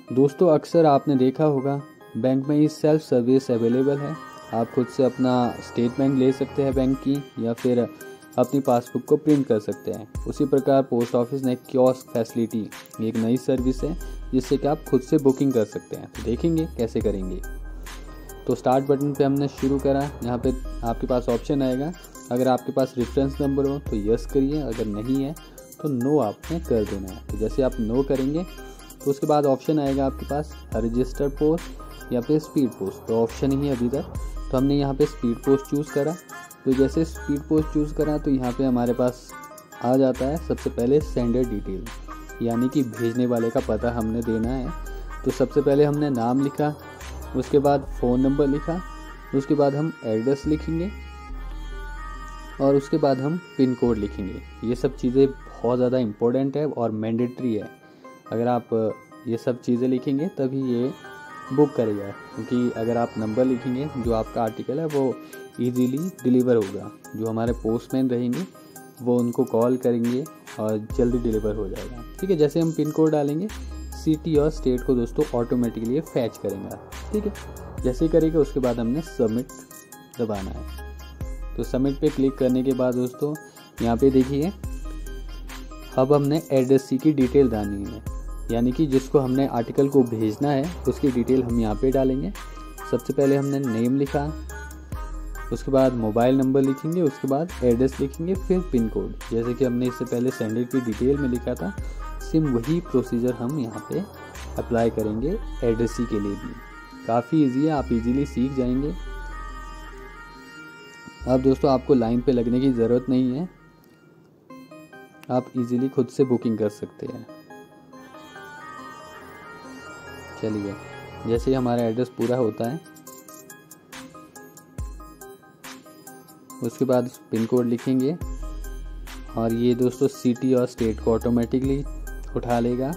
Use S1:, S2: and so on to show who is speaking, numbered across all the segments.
S1: दोस्तों अक्सर आपने देखा होगा बैंक में ही सेल्फ सर्विस अवेलेबल है। आप खुद से अपना स्टेटमेंट ले सकते हैं बैंक की, या फिर अपनी पासबुक को प्रिंट कर सकते हैं। उसी प्रकार पोस्ट ऑफिस ने कियोस्क फैसिलिटी, एक नई सर्विस है जिससे कि आप खुद से बुकिंग कर सकते हैं। तो देखेंगे कैसे करेंगे। तो स्टार्ट बटन पे हमने शुरू करा। यहाँ पे आपके पास ऑप्शन आएगा, अगर आपके पास रेफरेंस नंबर हो तो यस करिए, अगर नहीं है तो नो आपने कर देना है। तो जैसे आप नो करेंगे तो उसके बाद ऑप्शन आएगा आपके पास रजिस्टर पोस्ट या फिर स्पीड पोस्ट। तो ऑप्शन ही है अभी तक, तो हमने यहाँ पे स्पीड पोस्ट चूज़ करा। तो जैसे स्पीड पोस्ट चूज़ करा तो यहाँ पे हमारे पास आ जाता है सबसे पहले सेंडर डिटेल, यानी कि भेजने वाले का पता हमने देना है। तो सबसे पहले हमने नाम लिखा, उसके बाद फ़ोन नंबर लिखा, उसके बाद हम एड्रेस लिखेंगे और उसके बाद हम पिन कोड लिखेंगे। ये सब चीज़ें बहुत ज़्यादा इम्पोर्टेंट है और मैंडेटरी है। अगर आप ये सब चीज़ें लिखेंगे तभी ये बुक करेगा, क्योंकि अगर आप नंबर लिखेंगे जो आपका आर्टिकल है वो इजीली डिलीवर होगा। जो हमारे पोस्टमैन रहेंगे वो उनको कॉल करेंगे और जल्दी डिलीवर हो जाएगा। ठीक है, जैसे हम पिन कोड डालेंगे सिटी और स्टेट को दोस्तों ऑटोमेटिकली फैच करेंगे। ठीक है, जैसे ही करेगा उसके बाद हमने सबमिट दबाना है। तो सबमिट पे क्लिक करने के बाद दोस्तों यहाँ पे देखिए अब हमने एड्रेस की डिटेल डालनी है, यानी कि जिसको हमने आर्टिकल को भेजना है उसकी डिटेल हम यहाँ पे डालेंगे। सबसे पहले हमने नेम लिखा, उसके बाद मोबाइल नंबर लिखेंगे, उसके बाद एड्रेस लिखेंगे, फिर पिन कोड। जैसे कि हमने इससे पहले सेंडर की डिटेल में लिखा था, सेम वही प्रोसीजर हम यहाँ पे अप्लाई करेंगे एड्रेस के लिए भी। काफ़ी ईजी है, आप इजीली सीख जाएंगे। अब दोस्तों आपको लाइन पे लगने की ज़रूरत नहीं है, आप इजीली खुद से बुकिंग कर सकते हैं। चलिए, जैसे ही हमारा एड्रेस पूरा होता है उसके बाद पिन कोड लिखेंगे और ये दोस्तों सिटी और स्टेट को ऑटोमेटिकली उठा लेगा।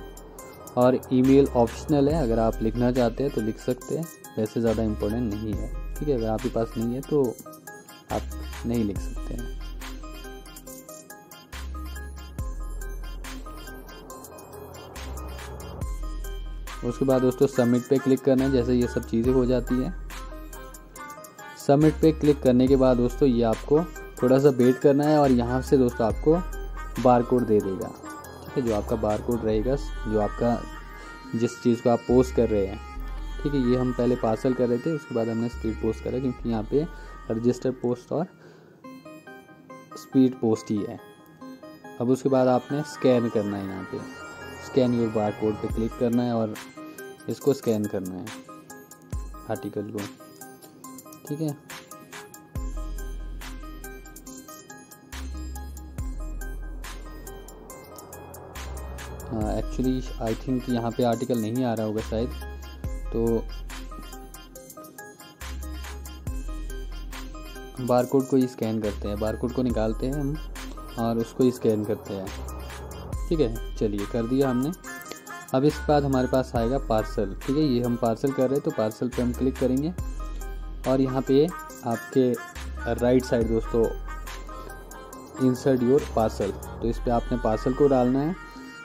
S1: और ईमेल ऑप्शनल है, अगर आप लिखना चाहते हैं तो लिख सकते हैं, वैसे ज़्यादा इम्पोर्टेंट नहीं है। ठीक है, अगर आपके पास नहीं है तो आप नहीं लिख सकते हैं। उसके बाद दोस्तों सबमिट पे क्लिक करना है। जैसे ये सब चीज़ें हो जाती हैं, सबमिट पे क्लिक करने के बाद दोस्तों ये आपको थोड़ा सा वेट करना है और यहाँ से दोस्तों आपको बार कोड दे देगा। ठीक है, जो आपका बार कोड रहेगा, जो आपका जिस चीज़ को आप पोस्ट कर रहे हैं। ठीक है, ये हम पहले पार्सल कर रहे थे, उसके बाद हमने स्पीड पोस्ट करा, क्योंकि यहाँ पे रजिस्टर पोस्ट और स्पीड पोस्ट ही है। अब उसके बाद आपने स्कैन करना है, यहाँ पे स्कैन योर बार कोड पे क्लिक करना है और इसको स्कैन करना है आर्टिकल को। ठीक है, एक्चुअली आई थिंक यहाँ पे आर्टिकल नहीं आ रहा होगा शायद, तो बार कोड को ही स्कैन करते हैं। बार कोड को निकालते हैं हम और उसको ही स्कैन करते हैं। ठीक है, चलिए कर दिया हमने। अब इसके बाद हमारे पास आएगा पार्सल। ठीक है, ये हम पार्सल कर रहे हैं तो पार्सल पे हम क्लिक करेंगे और यहाँ पे आपके राइट साइड दोस्तों इंसर्ट योर पार्सल, तो इस पर आपने पार्सल को डालना है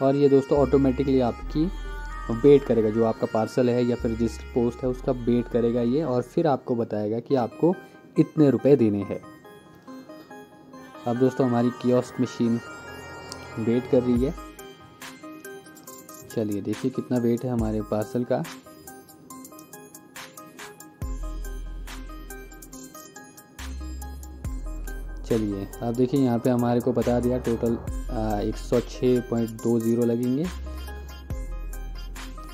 S1: और ये दोस्तों ऑटोमेटिकली आपकी वेट करेगा। जो आपका पार्सल है या फिर जिस पोस्ट है उसका वेट करेगा ये, और फिर आपको बताएगा कि आपको इतने रुपए देने हैं। अब दोस्तों हमारी कियोस्क मशीन वेट कर रही है। चलिए देखिए कितना वेट है हमारे पार्सल का। चलिए आप देखिए यहाँ पे हमारे को बता दिया टोटल 106.20 लगेंगे।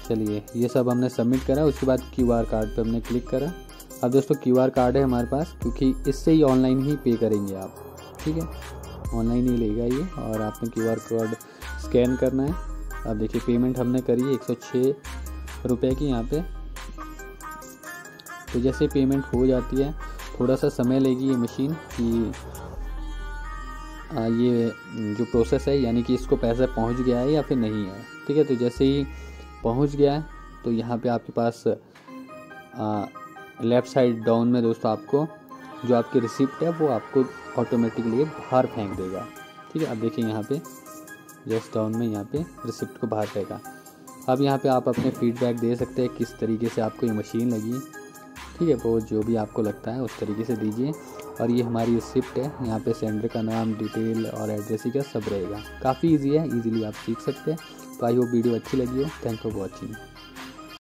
S1: चलिए ये सब हमने सबमिट करा। उसके बाद क्यूआर कार्ड पे हमने क्लिक करा। अब दोस्तों क्यूआर कार्ड है हमारे पास, क्योंकि इससे ही ऑनलाइन ही पे करेंगे आप। ठीक है, ऑनलाइन ही लेगा ये, और आपने क्यूआर कोड स्कैन करना है। अब देखिए पेमेंट हमने करी है 106 रुपये की यहाँ पे। तो जैसे पेमेंट हो जाती है, थोड़ा सा समय लेगी ये मशीन कि ये जो प्रोसेस है, यानी कि इसको पैसा पहुंच गया है या फिर नहीं है। ठीक है, तो जैसे ही पहुंच गया है तो यहाँ पे आपके पास लेफ़्ट साइड डाउन में दोस्तों आपको जो आपकी रिसिप्ट है वो आपको ऑटोमेटिकली बाहर फेंक देगा। ठीक है, अब देखिए यहाँ पे जस्ट डाउन में यहाँ पे रिसिप्ट को बाहर फेंका। अब यहाँ पे आप अपने फीडबैक दे सकते हैं किस तरीके से आपको ये मशीन लगी। ठीक है, वो जो भी आपको लगता है उस तरीके से दीजिए। और ये हमारी रिसिप्ट है, यहाँ पे सेंडर का नाम, डिटेल और एड्रेस ही का सब रहेगा। काफ़ी ईजी है, ईजिली आप सीख सकते हैं। तो आई होप वीडियो अच्छी लगी हो। Thank for watching.